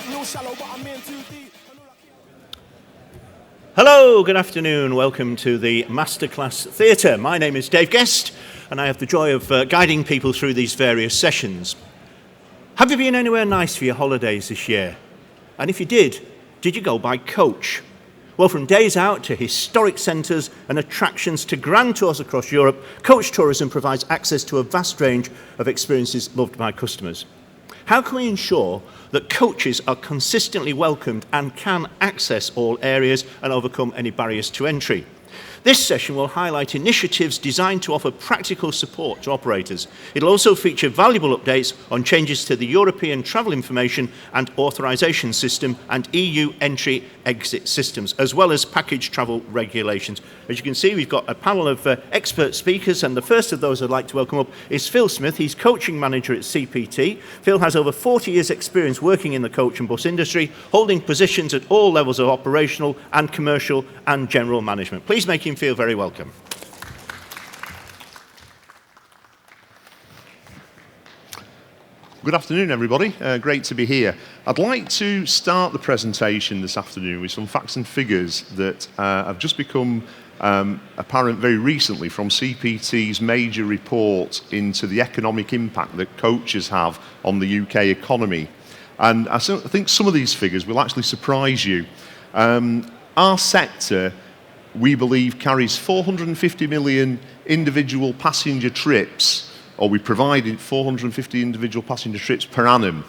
little shallow, but I'm in too deep. Hello, good afternoon. Welcome to the Masterclass Theatre. My name is Dave Guest, and I have the joy of guiding people through these various sessions. Have you been anywhere nice for your holidays this year? And if you did you go by coach? Well, from days out to historic centres and attractions to grand tours across Europe, Coach Tourism provides access to a vast range of experiences loved by customers. How can we ensure that coaches are consistently welcomed and can access all areas and overcome any barriers to entry? This session will highlight initiatives designed to offer practical support to operators. It'll also feature valuable updates on changes to the European Travel Information and Authorisation System and EU Entry-Exit Systems, as well as package travel regulations. As you can see, we've got a panel of expert speakers, and the first of those I'd like to welcome up is Phil Smith. He's coaching manager at CPT. Phil has over 40 years' experience working in the coach and bus industry, holding positions at all levels of operational and commercial and general management. Please make him feel very welcome. Good afternoon, everybody. Great to be here. I'd like to start the presentation this afternoon with some facts and figures that have just become apparent very recently from CPT's major report into the economic impact that coaches have on the UK economy. And I think some of these figures will actually surprise you. Our sector, we believe, carries 450 million individual passenger trips, or we provide 450 individual passenger trips per annum.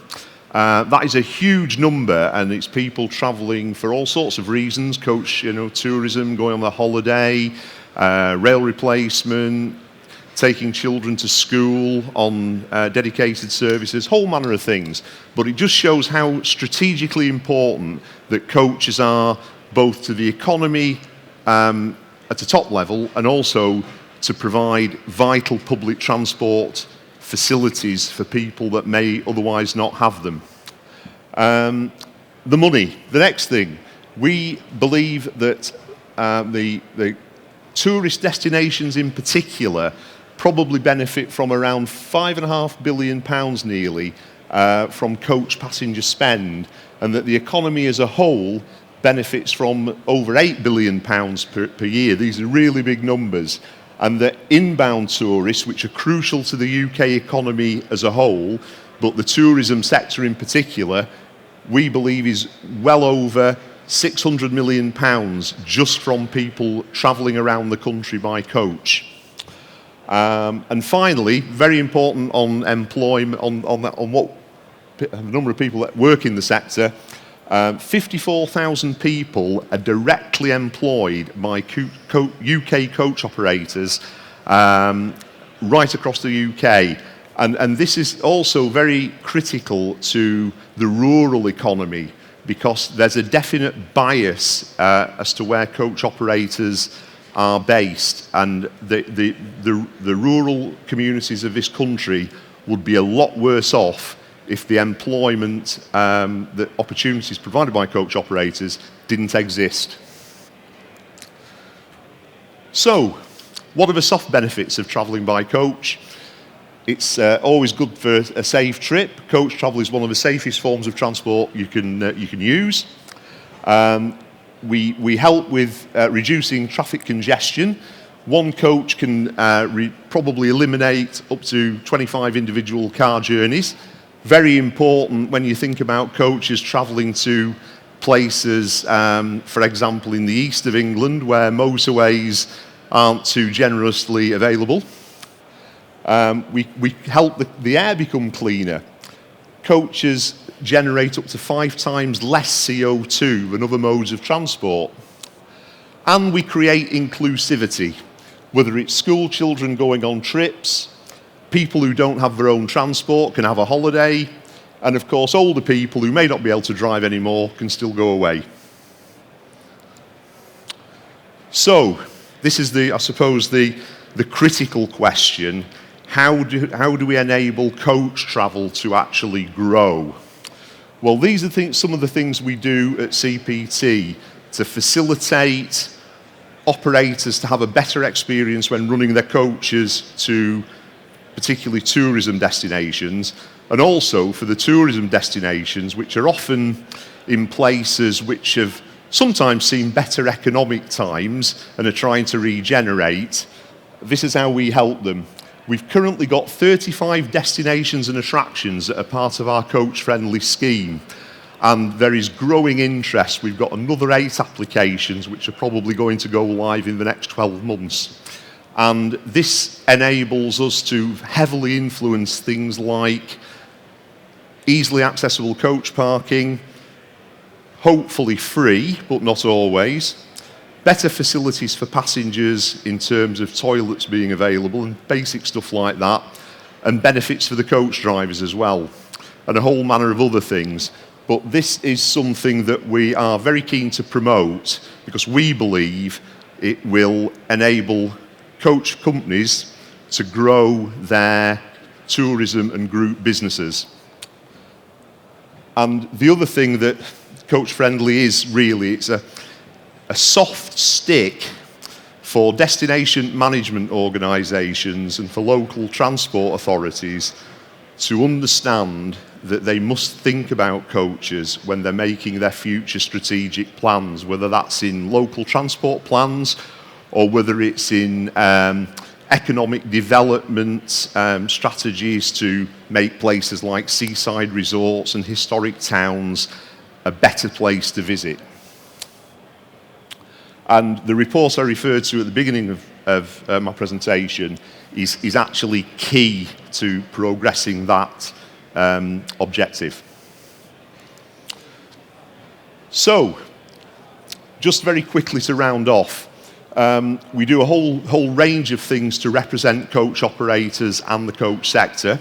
That is a huge number, and it's people travelling for all sorts of reasons: coach, tourism, going on their holiday, rail replacement, taking children to school on dedicated services, whole manner of things. But it just shows how strategically important that coaches are, both to the economy at a top level, and also to provide vital public transport facilities for people that may otherwise not have them. The money, the next thing. We believe that the tourist destinations in particular probably benefit from around £5.5 billion nearly from coach passenger spend, and that the economy as a whole benefits from over £8 billion per year. These are really big numbers. And the inbound tourists, which are crucial to the UK economy as a whole, but the tourism sector in particular, we believe is well over £600 million just from people travelling around the country by coach. And finally, very important on employment, on what the number of people that work in the sector, 54,000 people are directly employed by UK coach operators right across the UK. And this is also very critical to the rural economy, because there's a definite bias as to where coach operators are based, and the rural communities of this country would be a lot worse off if the employment, the opportunities provided by coach operators didn't exist. So, what are the soft benefits of travelling by coach? It's always good for a safe trip. Coach travel is one of the safest forms of transport you can use. We help with reducing traffic congestion. One coach can probably eliminate up to 25 individual car journeys. Very important when you think about coaches travelling to places, for example, in the east of England, where motorways aren't too generously available. We help the air become cleaner. Coaches generate up to 5 times less CO2 than other modes of transport. And we create inclusivity, whether it's school children going on trips, people who don't have their own transport can have a holiday, and of course older people who may not be able to drive anymore can still go away. So, this is I suppose the critical question: how do we enable coach travel to actually grow? Well, these are some of the things we do at CPT to facilitate operators to have a better experience when running their coaches to particularly tourism destinations, and also for the tourism destinations which are often in places which have sometimes seen better economic times and are trying to regenerate. This is how we help them. We've currently got 35 destinations and attractions that are part of our coach-friendly scheme, and there is growing interest. We've got another 8 applications which are probably going to go live in the next 12 months. And this enables us to heavily influence things like easily accessible coach parking, hopefully free, but not always, better facilities for passengers in terms of toilets being available and basic stuff like that, and benefits for the coach drivers as well, and a whole manner of other things. But this is something that we are very keen to promote because we believe it will enable coach companies to grow their tourism and group businesses. And the other thing that Coach Friendly is really, it's a soft stick for destination management organisations and for local transport authorities to understand that they must think about coaches when they're making their future strategic plans, whether that's in local transport plans or whether it's in economic development strategies to make places like seaside resorts and historic towns a better place to visit. And the report I referred to at the beginning of my presentation is actually key to progressing that objective. So, just very quickly to round off, we do a whole range of things to represent coach operators and the coach sector.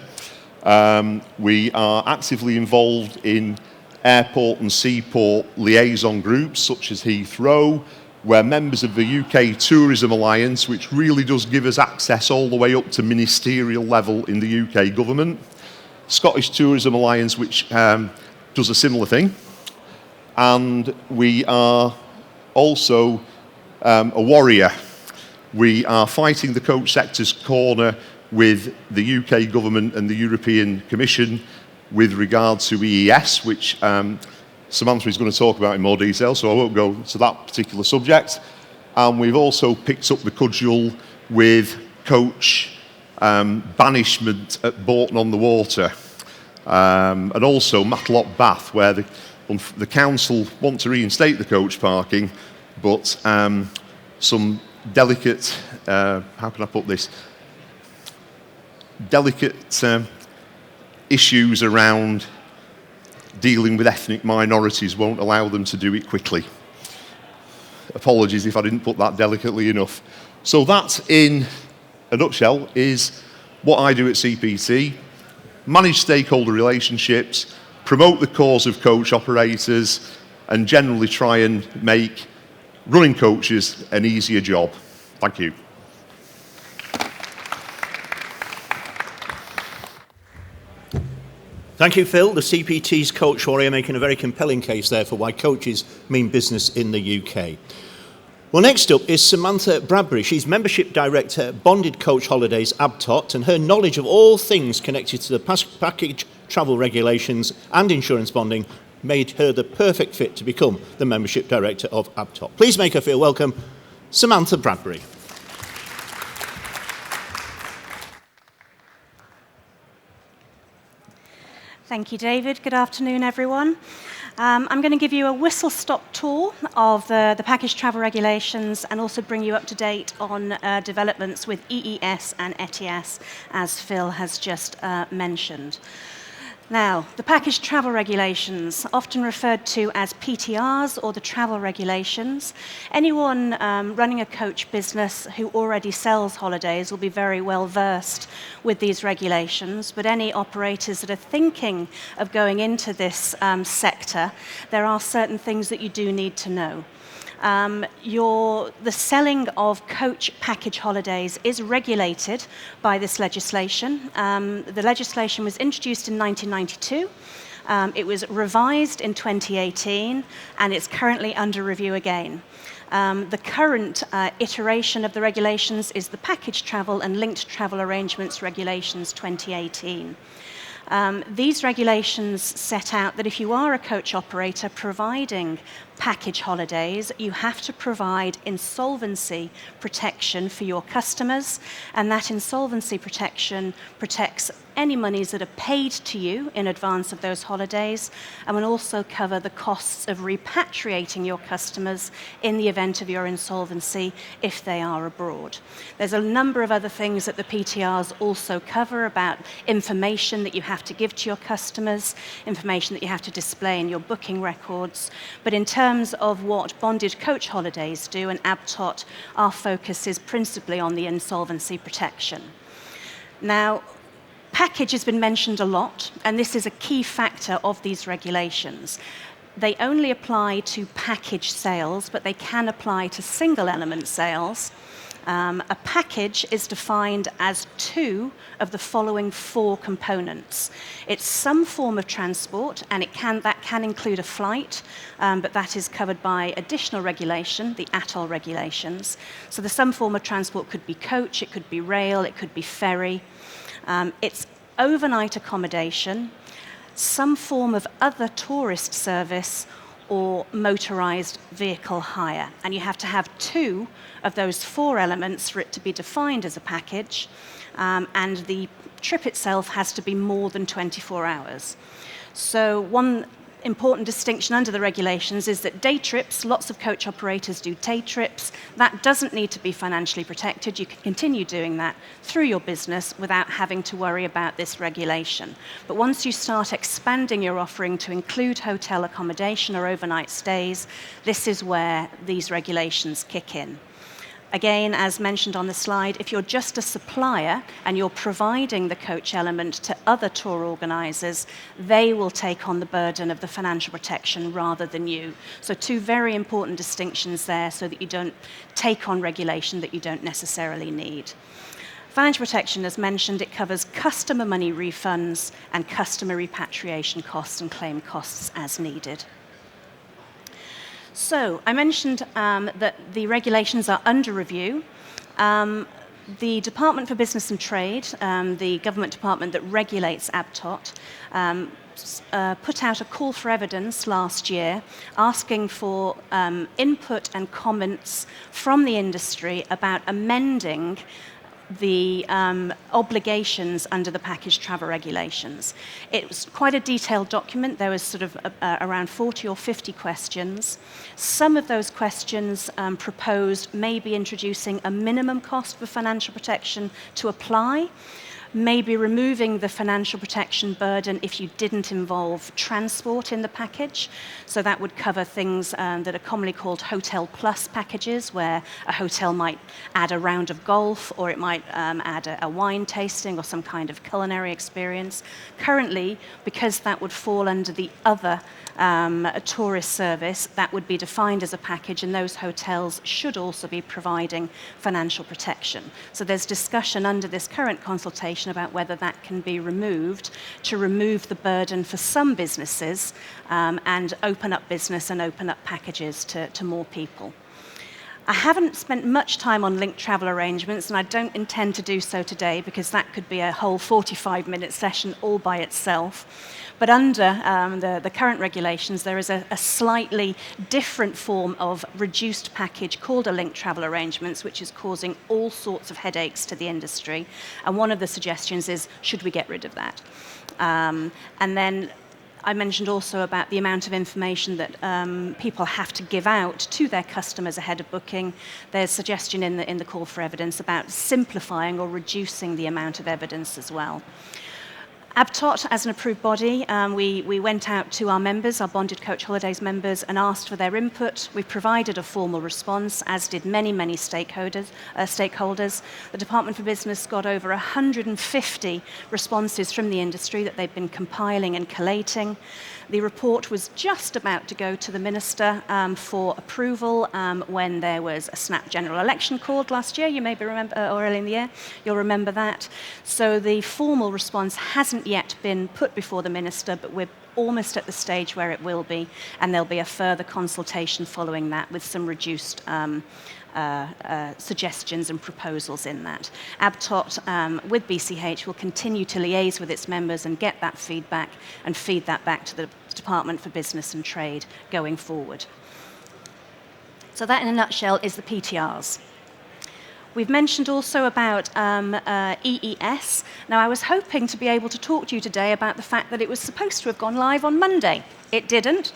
We are actively involved in airport and seaport liaison groups such as Heathrow. We're members of the UK Tourism Alliance, which really does give us access all the way up to ministerial level in the UK government. Scottish Tourism Alliance, which does a similar thing. And we are also a warrior. We are fighting the coach sector's corner with the UK government and the European Commission with regard to EES, which Samantha is going to talk about in more detail, so I won't go to that particular subject. And we've also picked up the cudgel with coach banishment at Bourton-on-the-Water, and also Matlock Bath, where the council want to reinstate the coach parking, but some delicate, how can I put this, delicate issues around dealing with ethnic minorities won't allow them to do it quickly. Apologies if I didn't put that delicately enough. So that, in a nutshell, is what I do at CPT: manage stakeholder relationships, promote the cause of coach operators, and generally try and make running coaches an easier job. Thank you. Thank you, Phil. The CPT's Coach Warrior making a very compelling case there for why coaches mean business in the UK. Well, next up is Samantha Bradbury. She's Membership Director at Bonded Coach Holidays Abtot, and her knowledge of all things connected to the package travel regulations and insurance bonding made her the perfect fit to become the Membership Director of Abtot. Please make her feel welcome, Samantha Bradbury. Thank you, David. Good afternoon, everyone. I'm going to give you a whistle-stop tour of the package travel regulations and also bring you up to date on developments with EES and ETIAS, as Phil has just mentioned. Now, the package travel regulations, often referred to as PTRs or the travel regulations. Anyone running a coach business who already sells holidays will be very well versed with these regulations, but any operators that are thinking of going into this sector, there are certain things that you do need to know. The selling of coach package holidays is regulated by this legislation. The legislation was introduced in 1992. It was revised in 2018, and it's currently under review again. The current iteration of the regulations is the Package Travel and Linked Travel Arrangements Regulations 2018. These regulations set out that if you are a coach operator providing package holidays, you have to provide insolvency protection for your customers, and that insolvency protection protects any monies that are paid to you in advance of those holidays, and will also cover the costs of repatriating your customers in the event of your insolvency if they are abroad. There's a number of other things that the PTRs also cover about information that you have to give to your customers, information that you have to display in your booking records, but in terms of what bonded coach holidays do and ABTOT, our focus is principally on the insolvency protection. Now, package has been mentioned a lot, and this is a key factor of these regulations. They only apply to package sales, but they can apply to single element sales. A package is defined as two of the following four components. It's some form of transport, and that can include a flight, but that is covered by additional regulation, the ATOL regulations. So the some form of transport could be coach, it could be rail, it could be ferry. It's overnight accommodation, some form of other tourist service, or motorized vehicle hire. And you have to have two of those four elements for it to be defined as a package, and the trip itself has to be more than 24 hours. So one important distinction under the regulations is that day trips, lots of coach operators do day trips. That doesn't need to be financially protected. You can continue doing that through your business without having to worry about this regulation. But once you start expanding your offering to include hotel accommodation or overnight stays, this is where these regulations kick in. Again, as mentioned on the slide, if you're just a supplier and you're providing the coach element to other tour organisers, they will take on the burden of the financial protection rather than you. So two very important distinctions there so that you don't take on regulation that you don't necessarily need. Financial protection, as mentioned, it covers customer money refunds and customer repatriation costs and claim costs as needed. So I mentioned that the regulations are under review. The Department for Business and Trade, the government department that regulates ABTOT, put out a call for evidence last year asking for input and comments from the industry about amending the obligations under the package travel regulations. It was quite a detailed document. There was sort of around 40 or 50 questions. Some of those questions proposed maybe introducing a minimum cost for financial protection to apply, maybe removing the financial protection burden if you didn't involve transport in the package. So that would cover things that are commonly called Hotel Plus packages, where a hotel might add a round of golf, or it might add a wine tasting or some kind of culinary experience. Currently, because that would fall under the other tourist service, that would be defined as a package, and those hotels should also be providing financial protection. So there's discussion under this current consultation about whether that can be removed to remove the burden for some businesses and open up business and open up packages to more people. I haven't spent much time on linked travel arrangements, and I don't intend to do so today because that could be a whole 45-minute session all by itself. But under the current regulations, there is a slightly different form of reduced package called a linked travel arrangements, which is causing all sorts of headaches to the industry. And one of the suggestions is, should we get rid of that? And then I mentioned also about the amount of information that people have to give out to their customers ahead of booking. There's suggestion in the call for evidence about simplifying or reducing the amount of evidence as well. ABTOT, as an approved body, we went out to our members, our Bonded Coach Holidays members, and asked for their input. We provided a formal response, as did many stakeholders. The Department for Business got over 150 responses from the industry that they've been compiling and collating. The report was just about to go to the Minister for approval when there was a snap general election called last year. You may remember, or early in the year, you'll remember that. So the formal response hasn't hasn't yet been put before the Minister, but we're almost at the stage where it will be, and there'll be a further consultation following that with some reduced suggestions and proposals in that. ABTOT with BCH will continue to liaise with its members and get that feedback and feed that back to the Department for Business and Trade going forward. So that in a nutshell is the PTRs. We've mentioned also about EES. Now, I was hoping to be able to talk to you today about the fact that it was supposed to have gone live on Monday. It didn't.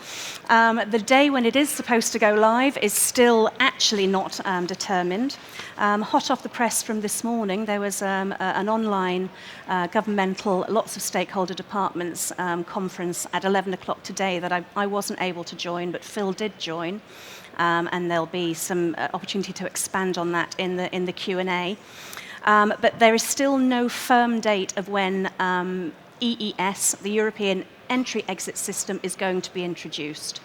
The day when it is supposed to go live is still actually not determined. Hot off the press from this morning, there was an online governmental, lots of stakeholder departments conference at 11 o'clock today that I wasn't able to join, but Phil did join. And there'll be some opportunity to expand on that in the Q&A. But there is still no firm date of when EES, the European Entry-Exit System, is going to be introduced.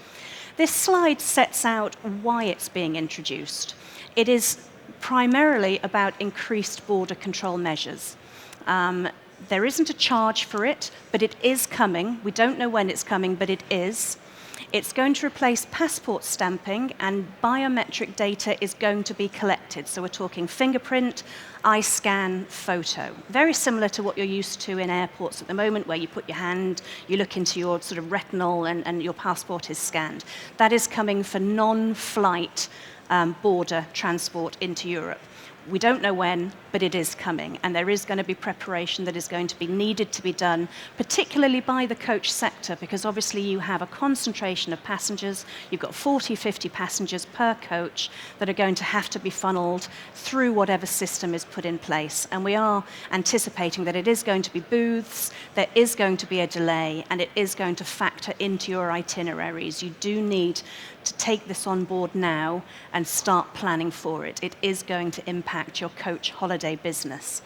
This slide sets out why it's being introduced. It is primarily about increased border control measures. There isn't a charge for it, but it is coming. We don't know when it's coming, but it is. It's going to replace passport stamping, and biometric data is going to be collected. So we're talking fingerprint, eye scan, photo. Very similar to what you're used to in airports at the moment, where you put your hand, you look into your sort of retinal, and your passport is scanned. That is coming for non-flight border transport into Europe. We don't know when, but it is coming, and there is going to be preparation that is going to be needed to be done, particularly by the coach sector, because obviously you have a concentration of passengers. You've got 40, 50 passengers per coach that are going to have to be funneled through whatever system is put in place. And we are anticipating that it is going to be booths, there is going to be a delay, and it is going to factor into your itineraries. You do need to take this on board now and start planning for it. It is going to impact your coach holiday business.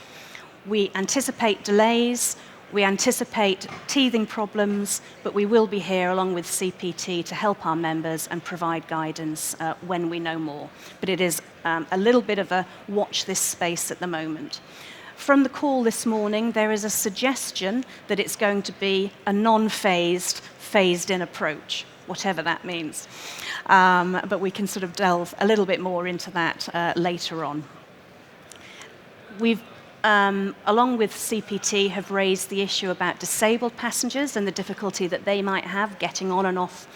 We anticipate delays, we anticipate teething problems, but we will be here along with CPT to help our members and provide guidance when we know more. But it is a little bit of a watch this space at the moment. From the call this morning, there is a suggestion that it's going to be a non-phased, phased-in approach, whatever that means. But we can sort of delve a little bit more into that later on. We've, along with CPT, have raised the issue about disabled passengers and the difficulty that they might have getting on and off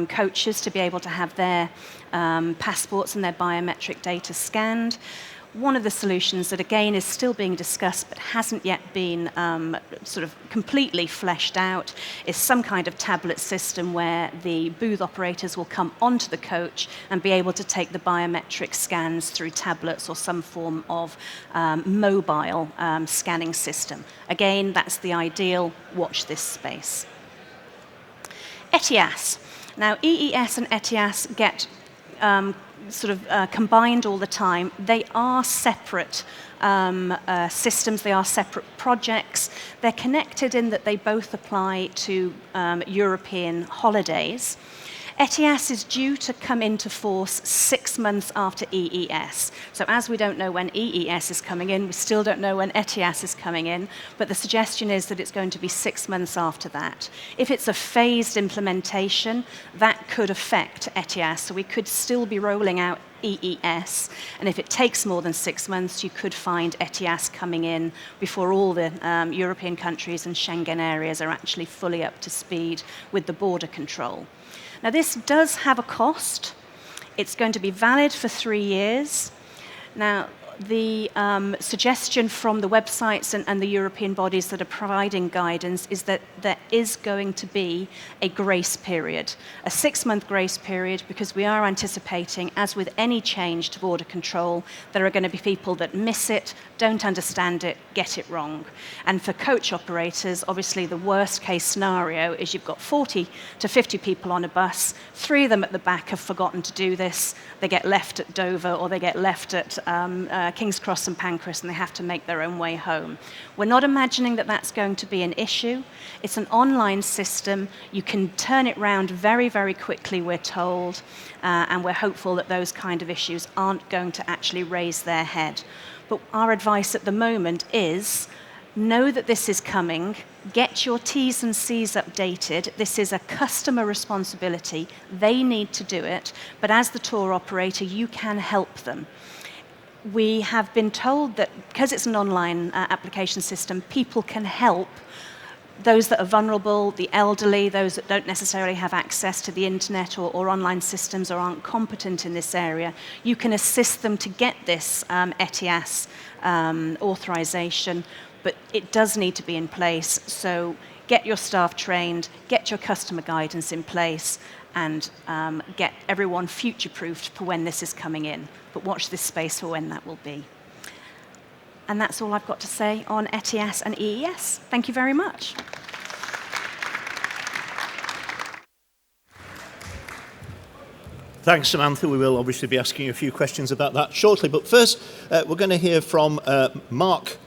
coaches to be able to have their passports and their biometric data scanned. One of the solutions that, again, is still being discussed but hasn't yet been sort of completely fleshed out is some kind of tablet system where the booth operators will come onto the coach and be able to take the biometric scans through tablets or some form of mobile scanning system. Again, that's the ideal. Watch this space. ETIAS. Now, EES and ETIAS get combined all the time. They are separate systems, they are separate projects. They're connected in that they both apply to European holidays. ETIAS is due to come into force 6 months after EES. So as we don't know when EES is coming in, we still don't know when ETIAS is coming in, but the suggestion is that it's going to be 6 months after that. If it's a phased implementation, that could affect ETIAS, so we could still be rolling out EES, and if it takes more than 6 months, you could find ETIAS coming in before all the European countries and Schengen areas are actually fully up to speed with the border control. Now, this does have a cost. It's going to be valid for 3 years. Now, the suggestion from the websites and the European bodies that are providing guidance is that there is going to be a grace period, a 6-month grace period, because we are anticipating, as with any change to border control, there are going to be people that miss it, don't understand it, get it wrong. And for coach operators, obviously the worst case scenario is you've got 40 to 50 people on a bus, 3 of them at the back have forgotten to do this, they get left at Dover or they get left at King's Cross and Pancras, and they have to make their own way home. We're not imagining that that's going to be an issue. It's an online system. You can turn it round very, very quickly, we're told, and we're hopeful that those kind of issues aren't going to actually raise their head. But our advice at the moment is know that this is coming, get your T's and C's updated. This is a customer responsibility. They need to do it, but as the tour operator, you can help them. We have been told that because it's an online application system, people can help those that are vulnerable, the elderly, those that don't necessarily have access to the internet or online systems or aren't competent in this area. You can assist them to get this ETIAS authorization, but it does need to be in place. So get your staff trained, get your customer guidance in place, and get everyone future-proofed for when this is coming in. But watch this space for when that will be. And that's all I've got to say on ETIAS and EES. Thank you very much. Thanks, Samantha. We will obviously be asking you a few questions about that shortly. But first, we're going to hear from Mark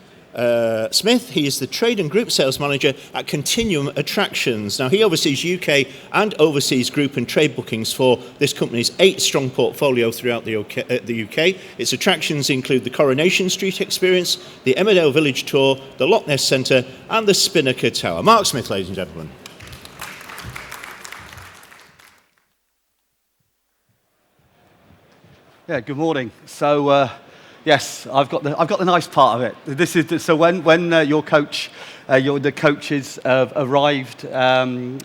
Smith. He is the Trade and Group Sales Manager at Continuum Attractions. Now, he oversees UK and overseas group and trade bookings for this company's 8-strong portfolio throughout the UK. Its attractions include the Coronation Street Experience, the Emmerdale Village Tour, the Loch Ness Centre and the Spinnaker Tower. Mark Smith, ladies and gentlemen. Yeah, good morning. So, yes, I've got the nice part of it. This is so when the coaches have arrived at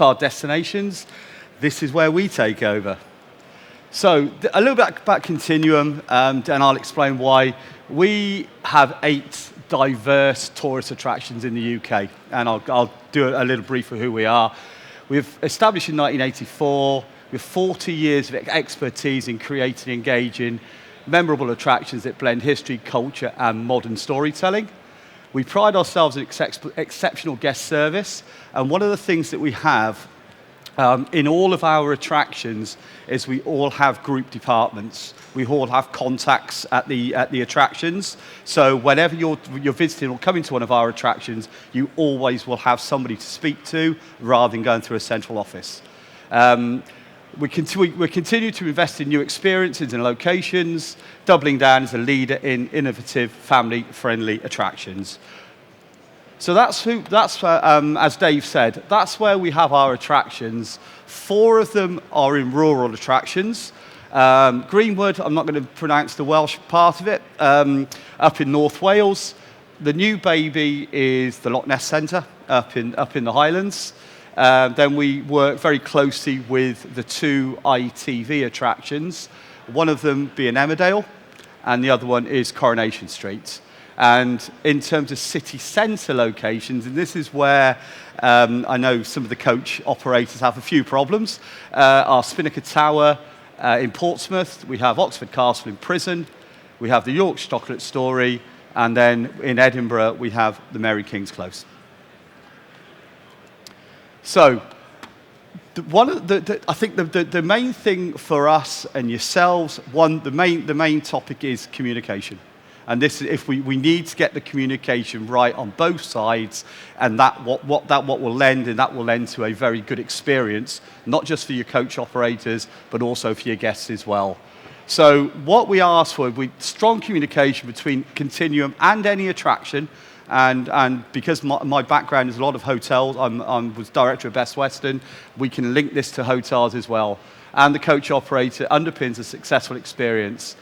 our destinations, this is where we take over. So a little bit about Continuum, and I'll explain why. We have 8 diverse tourist attractions in the UK, and I'll do a little brief of who we are. We've established in 1984. With 40 years of expertise in creating and engaging memorable attractions that blend history, culture, and modern storytelling. We pride ourselves in exceptional guest service, and one of the things that we have in all of our attractions is we all have group departments. We all have contacts at the attractions. So whenever you're visiting or coming to one of our attractions, you always will have somebody to speak to rather than going through a central office. We continue to invest in new experiences and locations, doubling down as a leader in innovative, family-friendly attractions. So that's as Dave said, that's where we have our attractions. 4 of them are in rural attractions. Greenwood, I'm not going to pronounce the Welsh part of it, up in North Wales. The new baby is the Loch Ness Centre up in the Highlands. Then we work very closely with the 2 ITV attractions, one of them being Emmerdale, and the other one is Coronation Street. And in terms of city centre locations, and this is where I know some of the coach operators have a few problems, our Spinnaker Tower in Portsmouth, we have Oxford Castle in Prison, we have the Yorkshire Chocolate Story, and then in Edinburgh we have the Mary King's Close. So, I think the main thing for us and yourselves, the main topic is communication, and this if we need to get the communication right on both sides, and that will lend to a very good experience, not just for your coach operators, but also for your guests as well. So, what we ask for, strong communication between Continuum and any attraction. And because my background is a lot of hotels, I was director of Best Western, we can link this to hotels as well. And the coach operator underpins a successful experience.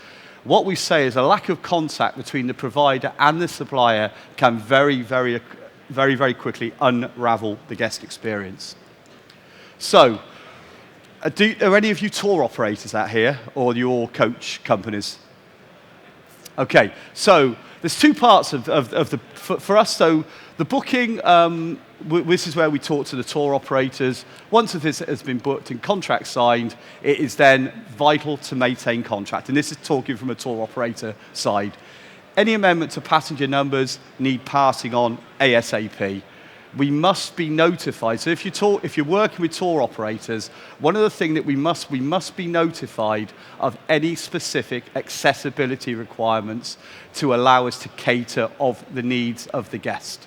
What we say is a lack of contact between the provider and the supplier can very, very, very, very quickly unravel the guest experience. So, are any of you tour operators out here, or your coach companies? Okay, so there's 2 parts for us. So the booking, this is where we talk to the tour operators. Once a visit has been booked and contract signed, it is then vital to maintain contract. And this is talking from a tour operator side. Any amendment to passenger numbers need passing on ASAP. We must be notified. So if you're working with tour operators, one of the things that we must be notified of any specific accessibility requirements to allow us to cater of the needs of the guest.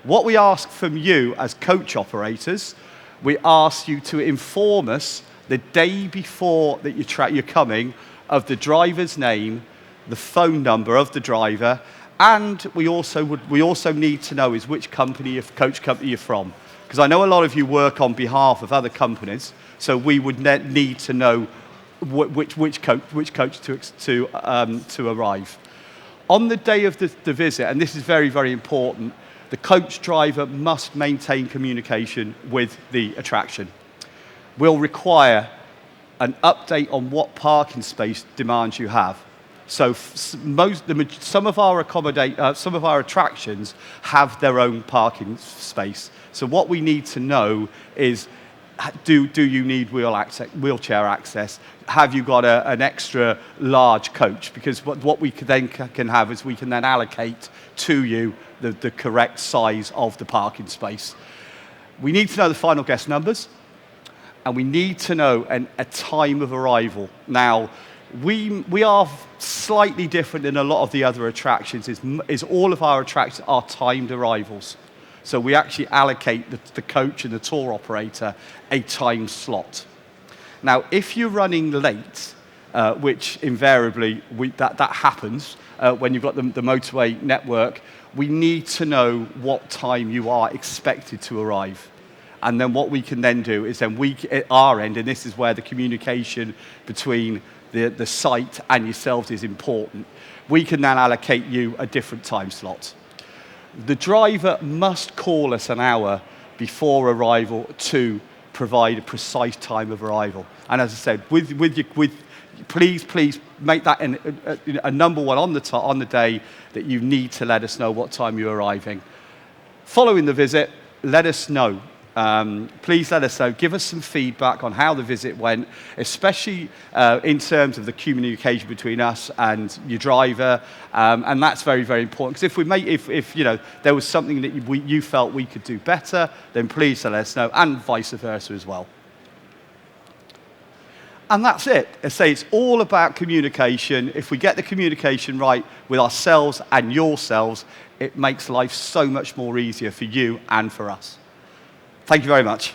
What we ask from you as coach operators, we ask you to inform us the day before that you're coming of the driver's name, the phone number of the driver, And we also need to know is which coach company you're from. Because I know a lot of you work on behalf of other companies, so we would need to know which coach to arrive. On the day of the visit, and this is very, very important, the coach driver must maintain communication with the attraction. We'll require an update on what parking space demands you have. So some of our attractions have their own parking space. So what we need to know is, do you need wheelchair access? Have you got an extra large coach? Because what we can have is we can then allocate to you the correct size of the parking space. We need to know the final guest numbers, and we need to know a time of arrival. Now, we are slightly different than a lot of the other attractions, is all of our attractions are timed arrivals. So we actually allocate the coach and the tour operator a time slot. Now, if you're running late, which invariably that happens when you've got the motorway network, we need to know what time you are expected to arrive. And then what we can then do is then at our end, and this is where the communication between the site and yourselves is important, we can then allocate you a different time slot. The driver must call us an hour before arrival to provide a precise time of arrival. And as I said, please make that a number one on the day that you need to let us know what time you're arriving. Following the visit, let us know. Please let us know. Give us some feedback on how the visit went, especially in terms of the communication between us and your driver, and that's very, very important. Because if there was something that you felt we could do better, then please let us know, and vice versa as well. And that's it. I say it's all about communication. If we get the communication right with ourselves and yourselves, it makes life so much more easier for you and for us. Thank you very much.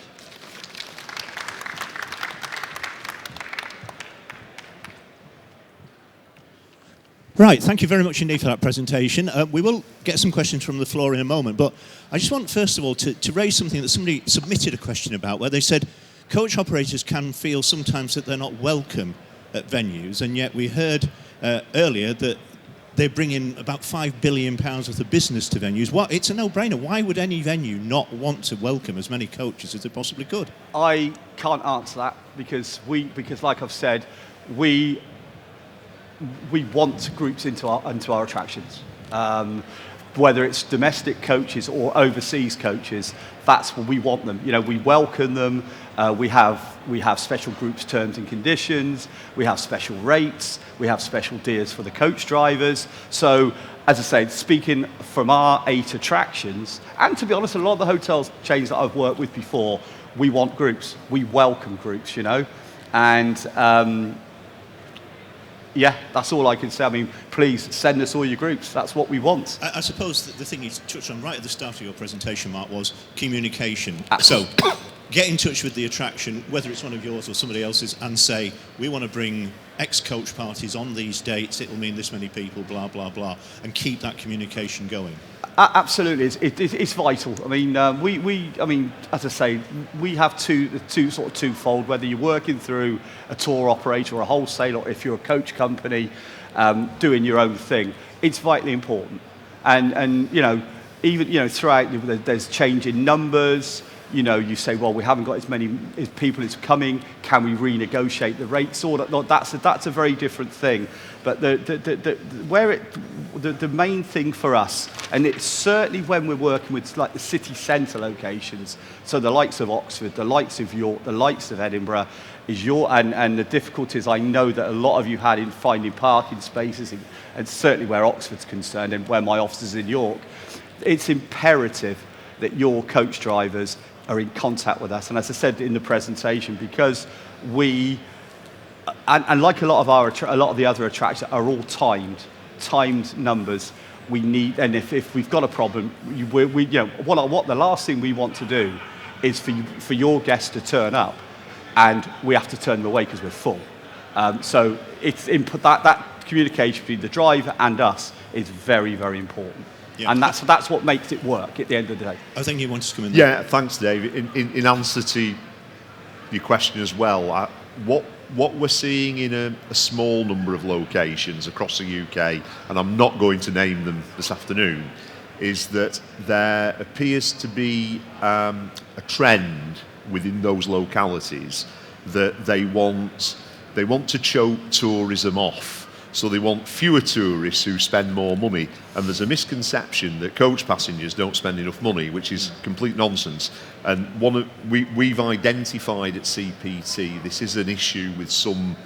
Right, thank you very much indeed for that presentation. We will get some questions from the floor in a moment, but I just want, first of all, to raise something that somebody submitted a question about, where they said coach operators can feel sometimes that they're not welcome at venues, and yet we heard earlier that they bring in about £5 billion worth of business to venues. It's a no-brainer. Why would any venue not want to welcome as many coaches as they possibly could? I can't answer that because like I've said, we want groups into our attractions. Whether it's domestic coaches or overseas coaches, that's what we want them. We welcome them. We have special groups terms and conditions. We have special rates. We have special deals for the coach drivers. So, as I say, speaking from our 8 attractions, and to be honest, a lot of the hotel chains that I've worked with before, we want groups. We welcome groups, and yeah, that's all I can say. I mean, please send us all your groups. That's what we want. I suppose that the thing you touched on right at the start of your presentation, Mark, was communication. Absolutely. So get in touch with the attraction, whether it's one of yours or somebody else's, and say, we want to bring X coach parties on these dates. It'll mean this many people, blah, blah, blah, and keep that communication going. Absolutely, it's vital. I mean, as I say, we have twofold. Whether you're working through a tour operator or a wholesaler, or if you're a coach company doing your own thing, it's vitally important. And even throughout, there's change in numbers. You say, well, we haven't got as many people as coming. Can we renegotiate the rates? Or that's a very different thing. But the main thing for us, and it's certainly when we're working with like the city centre locations, so the likes of Oxford, the likes of York, the likes of Edinburgh, and the difficulties I know that a lot of you had in finding parking spaces, and certainly where Oxford's concerned and where my office is in York, it's imperative that your coach drivers are in contact with us. And as I said in the presentation, because we, and like a lot of the other attractions are all timed numbers. We need, and if we've got a problem, what the last thing we want to do is for your guests to turn up, and we have to turn them away because we're full. So it's that communication between the driver and us is very, very important. Yeah. And that's what makes it work at the end of the day. I think you wanted to come in there. Yeah, thanks, Dave. In answer to your question as well, what we're seeing in a small number of locations across the UK, and I'm not going to name them this afternoon, is that there appears to be a trend within those localities that they want to choke tourism off. So they want fewer tourists who spend more money. And there's a misconception that coach passengers don't spend enough money, which is complete nonsense. And we've identified at CPT this is an issue with some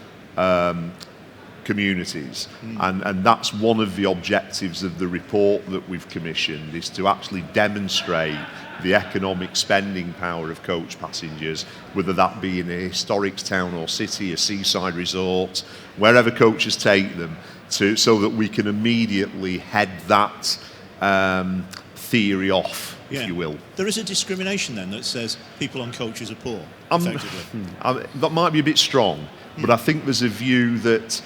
communities. And that's one of the objectives of the report that we've commissioned, is to actually demonstrate the economic spending power of coach passengers, whether that be in a historic town or city, a seaside resort, wherever coaches take them, so that we can immediately head that theory off, if you will. There is a discrimination then that says people on coaches are poor, effectively. That might be a bit strong, but I think there's a view that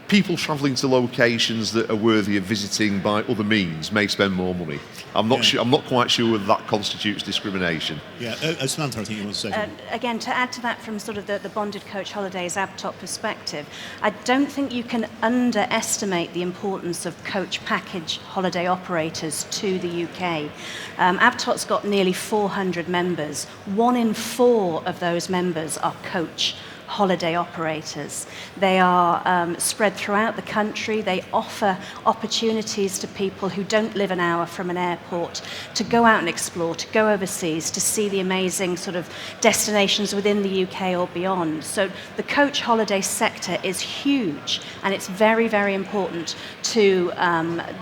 people travelling to locations that are worthy of visiting by other means may spend more money. I'm not quite sure whether that constitutes discrimination. Yeah, Samantha, I think you want to say something. Again, to add to that from sort of the Bonded Coach Holidays Abtop perspective, I don't think you can underestimate the importance of coach package holiday operators to the UK. Abtop's got nearly 400 members. 1 in 4 of those members are coach holiday operators. They are spread throughout the country. They offer opportunities to people who don't live an hour from an airport to go out and explore, to go overseas, to see the amazing sort of destinations within the UK or beyond. So the coach holiday sector is huge, and it's very, very important to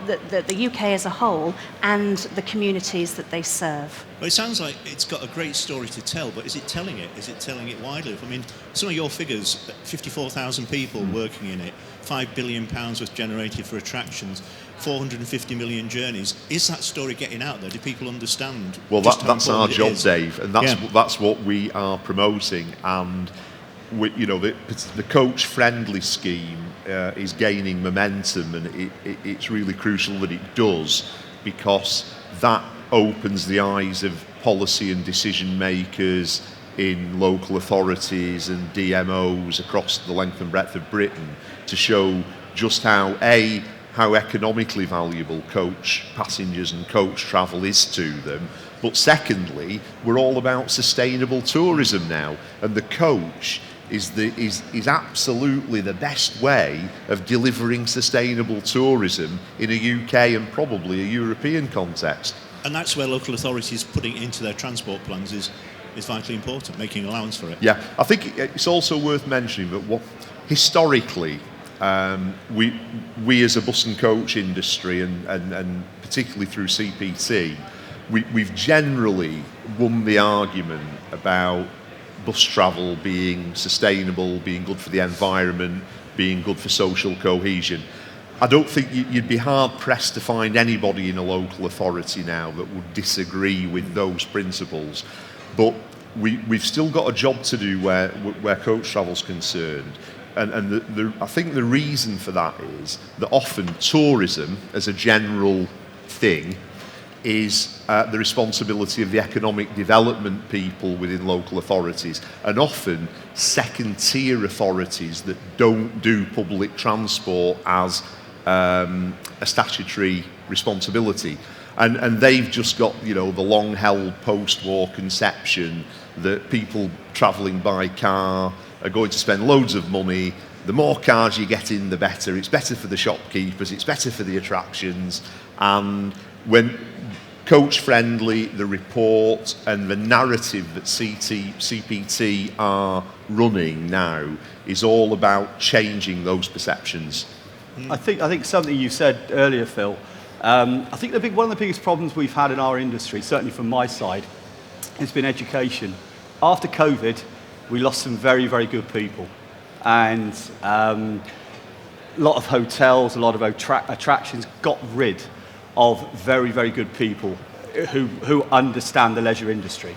the UK as a whole and the communities that they serve. Well, it sounds like it's got a great story to tell, but is it telling it? Is it telling it widely? I mean, some of your figures, 54,000 people working in it, £5 billion worth generated for attractions, 450 million journeys. Is that story getting out there? Do people understand? Well, that's our job, is? Dave, and that's what we are promoting. And the coach-friendly scheme is gaining momentum, and it's really crucial that it does, because that opens the eyes of policy and decision makers in local authorities and DMOs across the length and breadth of Britain to show just how economically valuable coach passengers and coach travel is to them. But secondly, we're all about sustainable tourism now, and the coach is absolutely the best way of delivering sustainable tourism in a UK and probably a European context. And that's where local authorities putting it into their transport plans is vitally important, making allowance for it. Yeah, I think it's also worth mentioning that historically, we as a bus and coach industry, and particularly through CPT, we've generally won the argument about bus travel being sustainable, being good for the environment, being good for social cohesion. I don't think you'd be hard-pressed to find anybody in a local authority now that would disagree with those principles. But we've still got a job to do where coach travel's concerned. And I think the reason for that is that often tourism, as a general thing, is the responsibility of the economic development people within local authorities, and often second-tier authorities that don't do public transport as a statutory responsibility. And they've just got, the long-held post-war conception that people travelling by car are going to spend loads of money. The more cars you get in, the better. It's better for the shopkeepers, it's better for the attractions. And when coach-friendly, the report and the narrative that CPT are running now is all about changing those perceptions. I think something you said earlier, Phil, I think one of the biggest problems we've had in our industry, certainly from my side, has been education. After COVID, we lost some very, very good people. And a lot of hotels, a lot of attractions got rid of very, very good people who understand the leisure industry.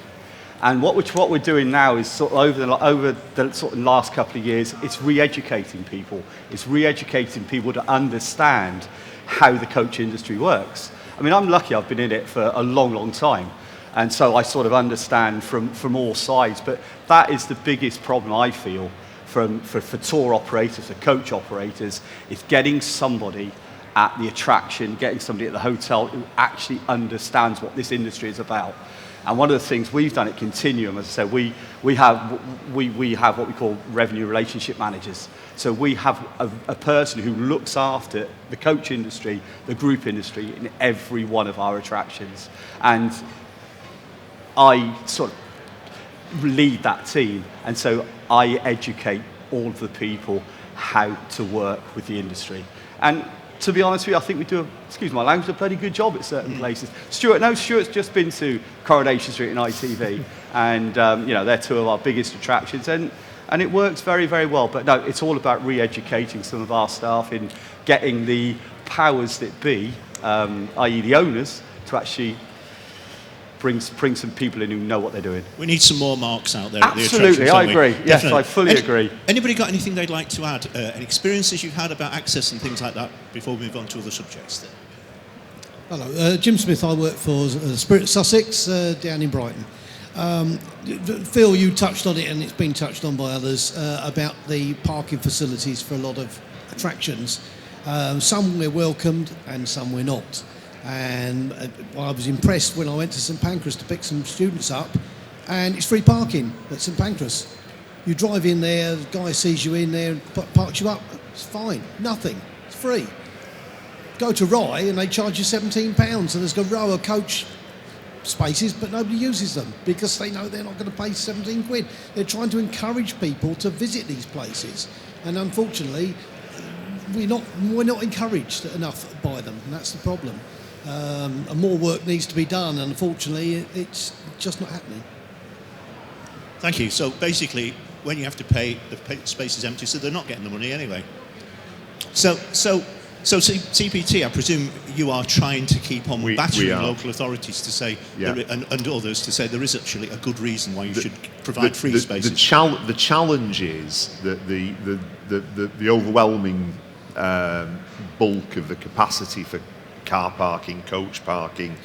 And what we're doing now is sort of over the sort of last couple of years, it's re-educating people. It's re-educating people to understand how the coach industry works. I mean, I'm lucky I've been in it for a long, long time. And so I sort of understand from all sides. But that is the biggest problem I feel for tour operators, for coach operators, is getting somebody at the attraction, getting somebody at the hotel who actually understands what this industry is about. And one of the things we've done at Continuum, as I said, we have what we call revenue relationship managers. So we have a person who looks after the coach industry, the group industry in every one of our attractions. And I sort of lead that team, and so I educate all of the people how to work with the industry. And to be honest with you, I think we do, excuse my language, a bloody good job at certain places. Stuart's just been to Coronation Street and ITV, and they're two of our biggest attractions, and it works very, very well. But no, it's all about re-educating some of our staff in getting the powers that be, i.e. the owners, to actually bring some people in who know what they're doing. We need some more Marks out there. Absolutely, at the I attractions, agree. don't we? Yes, Definitely. I fully agree. Anybody got anything they'd like to add? Any experiences you've had about access and things like that before we move on to other subjects? Then? Hello, Jim Smith. I work for Spirit Sussex down in Brighton. Phil, you touched on it, and it's been touched on by others, about the parking facilities for a lot of attractions. Some we're welcomed and some we're not. And I was impressed when I went to St Pancras to pick some students up, and it's free parking at St Pancras. You drive in there, the guy sees you in there and parks you up. It's fine, nothing, it's free. Go to Rye and they charge you £17, and there's a row of coach spaces, but nobody uses them because they know they're not going to pay 17 quid. They're trying to encourage people to visit these places, and unfortunately, we're not encouraged enough by them, and that's the problem. And more work needs to be done, and unfortunately, it's just not happening. Thank you. So basically, when you have to pay, the space is empty, so they're not getting the money anyway. So CPT, I presume you are trying to keep on battering local authorities to say, and others to say there is actually a good reason why you should provide free spaces. The challenge is that the overwhelming bulk of the capacity for car parking, coach parking,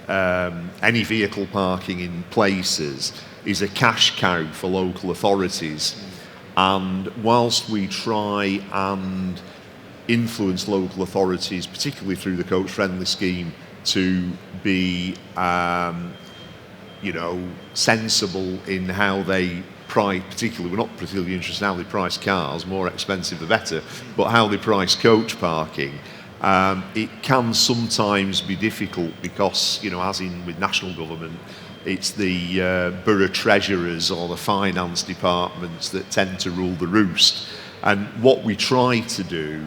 any vehicle parking in places is a cash cow for local authorities. And whilst we try and influence local authorities, particularly through the coach friendly scheme, to be sensible in how they price, particularly, we're not particularly interested in how they price cars, more expensive the better, but how they price coach parking. It can sometimes be difficult because, as in with national government, it's the borough treasurers or the finance departments that tend to rule the roost. And what we try to do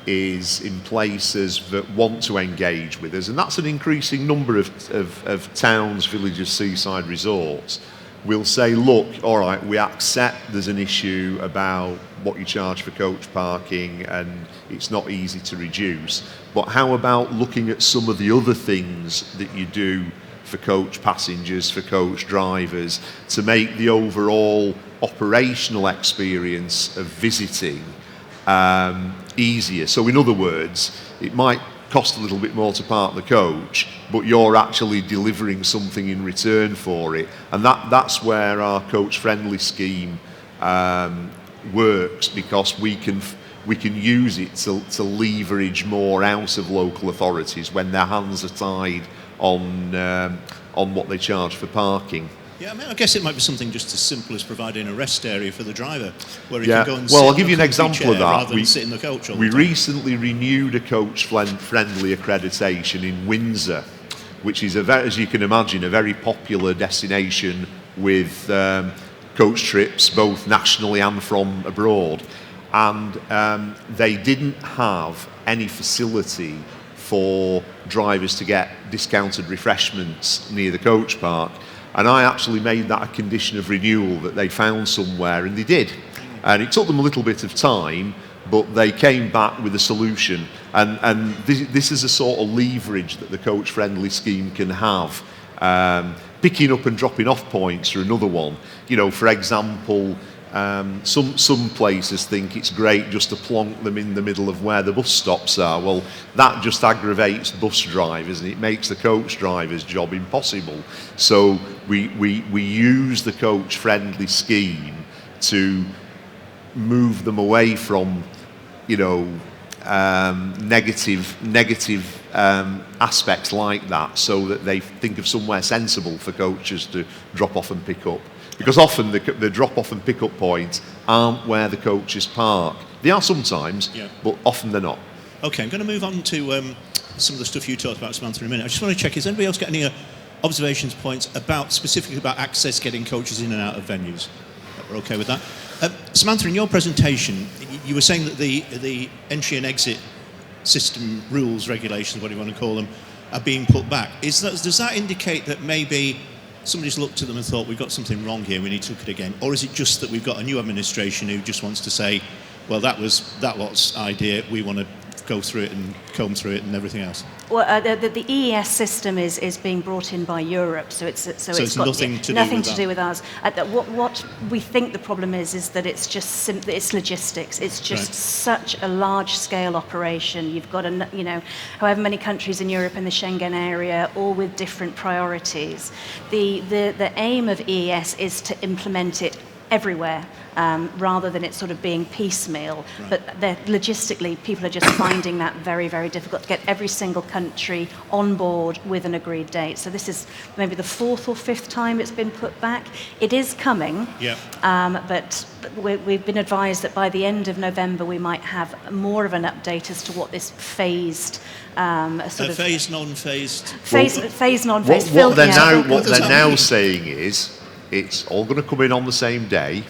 is, in places that want to engage with us, and that's an increasing number of towns, villages, seaside resorts, we'll say, look, all right, we accept there's an issue about what you charge for coach parking and it's not easy to reduce, but how about looking at some of the other things that you do for coach passengers, for coach drivers, to make the overall operational experience of visiting easier. So in other words, it might cost a little bit more to park the coach, but you're actually delivering something in return for it. And that's where our coach friendly scheme works, because we can use it to leverage more out of local authorities when their hands are tied on what they charge for parking. Yeah, I mean, I guess it might be something just as simple as providing a rest area for the driver, where he can go and well, sit I'll give you an example of that. rather than sit in the coach all the We time. recently renewed a coach-friendly accreditation in Windsor, which is, as you can imagine, a very popular destination with coach trips, both nationally and from abroad. And they didn't have any facility for drivers to get discounted refreshments near the coach park. And I actually made that a condition of renewal, that they found somewhere, and they did. And it took them a little bit of time, but they came back with a solution. And this is a sort of leverage that the coach-friendly scheme can have picking up and dropping off points are another one. You know, for example, some places think it's great just to plonk them in the middle of where the bus stops are. Well, that just aggravates bus drivers and it makes the coach driver's job impossible. So we use the coach-friendly scheme to move them away from, you know, negative aspects like that, so that they think of somewhere sensible for coaches to drop off and pick up. Because often the drop off and pick up points aren't where the coaches park. They are sometimes, but often they're not. Okay, I'm going to move on to some of the stuff you talked about, Samantha, in a minute. I just want to check, has anybody else got any observations, points specifically about access, getting coaches in and out of venues? We're okay with that. Samantha, in your presentation, you were saying that the entry and exit system rules, regulations, whatever you want to call them, are being put back. Does that indicate that maybe somebody's looked at them and thought, we've got something wrong here, we need to look at it again? Or is it just that we've got a new administration who just wants to say, well, that lot's idea, we want to go through it and comb through it and everything else? Well, the EES system is being brought in by Europe, so it's got nothing to do with us. What we think the problem is that it's just it's logistics. It's just such a large-scale operation. You've got however many countries in Europe and the Schengen area, all with different priorities. The aim of EES is to implement it everywhere, rather than it sort of being piecemeal. Right. But logistically, people are just finding that very, very difficult to get every single country on board with an agreed date. So this is maybe the fourth or fifth time it's been put back. It is coming, but we've been advised that by the end of November we might have more of an update as to what this phased phased, non-phased? Phased, non-phased. What they're now saying is, it's all going to come in on the same day,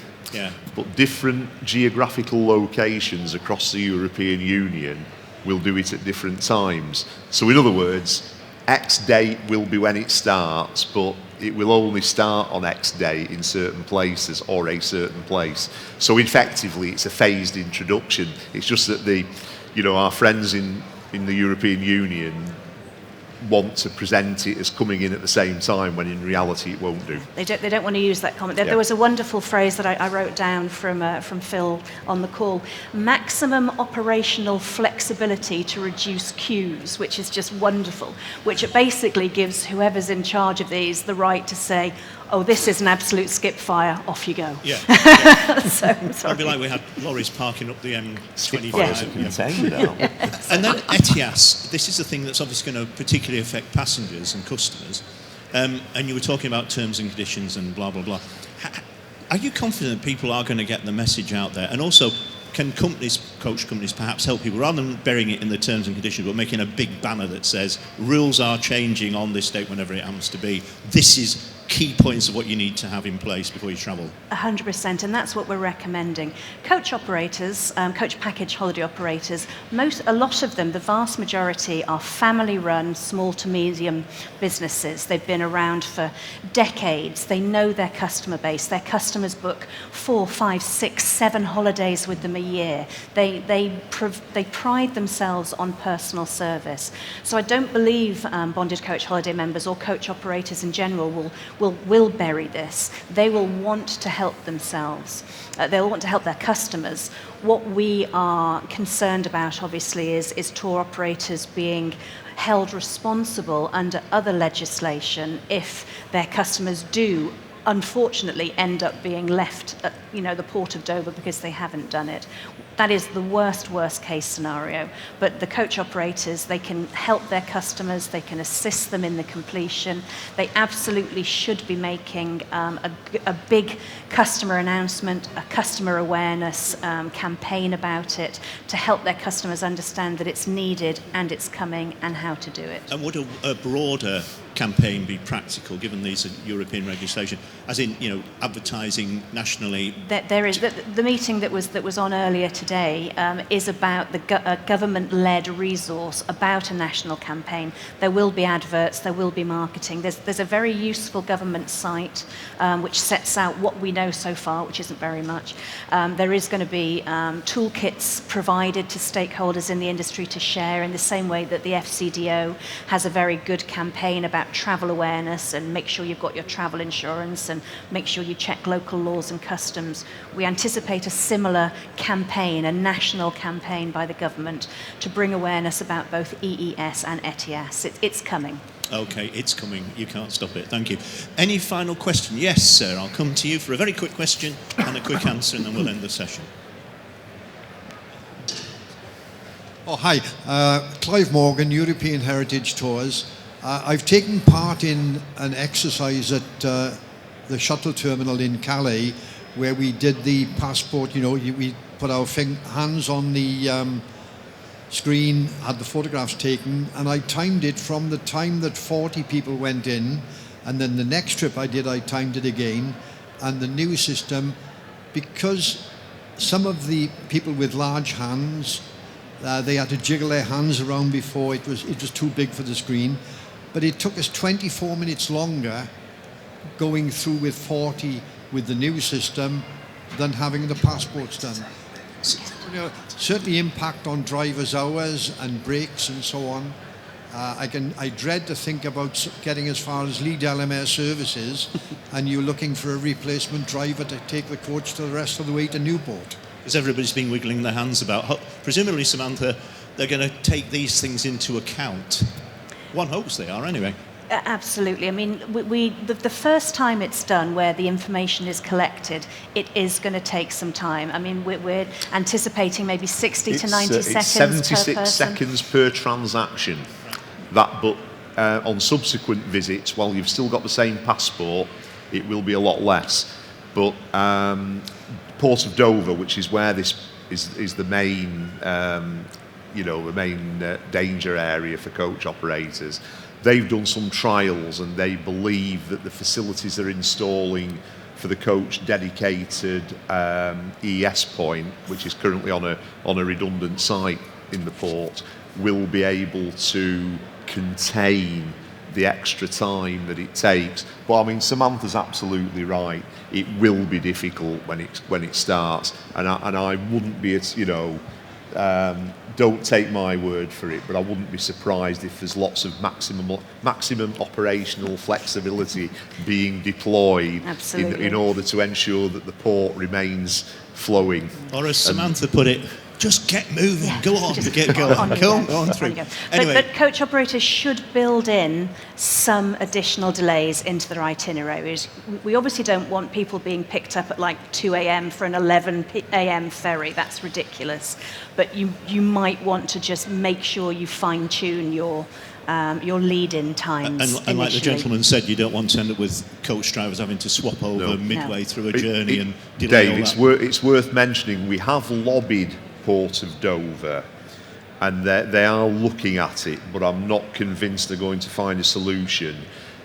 but different geographical locations across the European Union will do it at different times. So in other words, X date will be when it starts, but it will only start on X day in certain places or a certain place. So effectively, it's a phased introduction. It's just that our friends in the European Union want to present it as coming in at the same time, when in reality it won't do. They don't want to use that comment. There was a wonderful phrase that I wrote down from Phil on the call: maximum operational flexibility to reduce queues, which is just wonderful, which it basically gives whoever's in charge of these the right to say, oh, this is an absolute skip fire, off you go. It'd be like we had lorries parking up the M25. Yeah. And then ETIAS, this is the thing that's obviously going to particularly affect passengers and customers. And you were talking about terms and conditions and blah, blah, blah. Are you confident that people are going to get the message out there? And also, can coach companies perhaps help people, rather than burying it in the terms and conditions, but making a big banner that says, rules are changing on this date, whenever it happens to be. This is key points of what you need to have in place before you travel. 100%, and that's what we're recommending. Coach operators, coach package holiday operators, a lot of them, the vast majority, are family-run, small to medium businesses. They've been around for decades. They know their customer base. Their customers book 4, 5, 6, 7 holidays with them a year. They pride themselves on personal service. So I don't believe bonded coach holiday members or coach operators in general will bury this. They will want to help themselves. They'll want to help their customers. What we are concerned about, obviously, is tour operators being held responsible under other legislation if their customers do unfortunately end up being left at the port of Dover because they haven't done it. That is the worst case scenario. But the coach operators, they can help their customers, they can assist them in the completion. They absolutely should be making a big customer announcement, a customer awareness campaign about it to help their customers understand that it's needed and it's coming and how to do it. And would a broader campaign be practical, given these European legislation, as in advertising nationally? There is the meeting that was on earlier today is about the government-led resource about a national campaign. There will be adverts, there will be marketing. There's a very useful government site which sets out what we know so far, which isn't very much. There is going to be toolkits provided to stakeholders in the industry to share, in the same way that the FCDO has a very good campaign about travel awareness and make sure you've got your travel insurance and make sure you check local laws and customs. We anticipate a similar campaign, a national campaign by the government to bring awareness about both EES and ETIAS. It's coming. Okay, it's coming. You can't stop it. Thank you. Any final question? Yes, sir. I'll come to you for a very quick question and a quick answer, and then we'll end the session. Oh, hi. Clive Morgan, European Heritage Tours. I've taken part in an exercise at the shuttle terminal in Calais where we did the passport, we put our hands on the screen, had the photographs taken, and I timed it from the time that 40 people went in, and then the next trip I did, I timed it again, and the new system, because some of the people with large hands, they had to jiggle their hands around before it was too big for the screen. But it took us 24 minutes longer going through with 40 with the new system than having the passports done. Certainly impact on drivers' hours and breaks and so on. I dread to think about getting as far as Lead LMR services and you're looking for a replacement driver to take the coach to the rest of the way to Newport. Because everybody's been wiggling their hands about. Presumably, Samantha, they're going to take these things into account. One hopes they are, anyway. Absolutely. I mean, the first time it's done, where the information is collected, it is going to take some time. I mean, we're anticipating maybe 60 to 90 seconds it's 76 per person. seconds per transaction. But on subsequent visits, while you've still got the same passport, it will be a lot less. But Port of Dover, which is where this is the main, the main danger area for coach operators. They've done some trials and they believe that the facilities they're installing for the coach dedicated ES point, which is currently on a redundant site in the port, will be able to contain the extra time that it takes. But I mean, Samantha's absolutely right. It will be difficult when it starts, and I wouldn't be, don't take my word for it, but I wouldn't be surprised if there's lots of maximum operational flexibility being deployed in order to ensure that the port remains flowing. Or as Samantha put it, just get moving, go on, go on through. Anyway. But coach operators should build in some additional delays into their itineraries. We obviously don't want people being picked up at like 2 a.m. for an 11 a.m. ferry. That's ridiculous. But you might want to just make sure you fine-tune your lead-in times. And like the gentleman said, you don't want to end up with coach drivers having to swap over midway through a journey and delay Dave, all that. It's worth mentioning, we have lobbied Port of Dover and they are looking at it, but I'm not convinced they're going to find a solution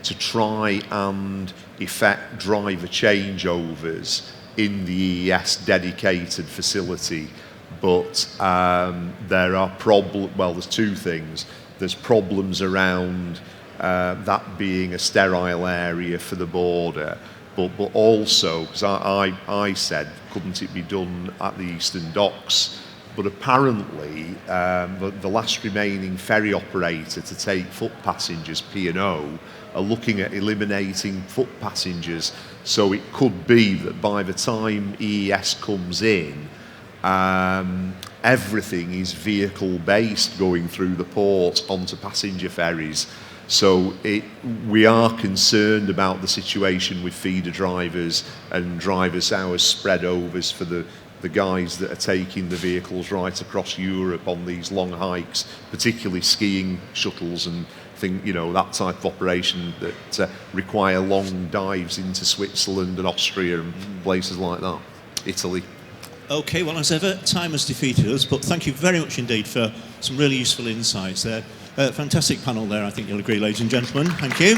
to try and effect driver changeovers in the EES dedicated facility. But there are there's two things. There's problems around that being a sterile area for the border, but also, because I said, couldn't it be done at the Eastern Docks? But apparently, the last remaining ferry operator to take foot passengers, P&O, are looking at eliminating foot passengers. So it could be that by the time EES comes in, everything is vehicle-based going through the port onto passenger ferries. So we are concerned about the situation with feeder drivers and drivers' hours spread overs for the guys that are taking the vehicles right across Europe on these long hikes, particularly skiing shuttles and that type of operation that require long dives into Switzerland and Austria and places like that, Italy. Okay, well, as ever, time has defeated us, but thank you very much indeed for some really useful insights there. Fantastic panel there, I think you'll agree, ladies and gentlemen. Thank you.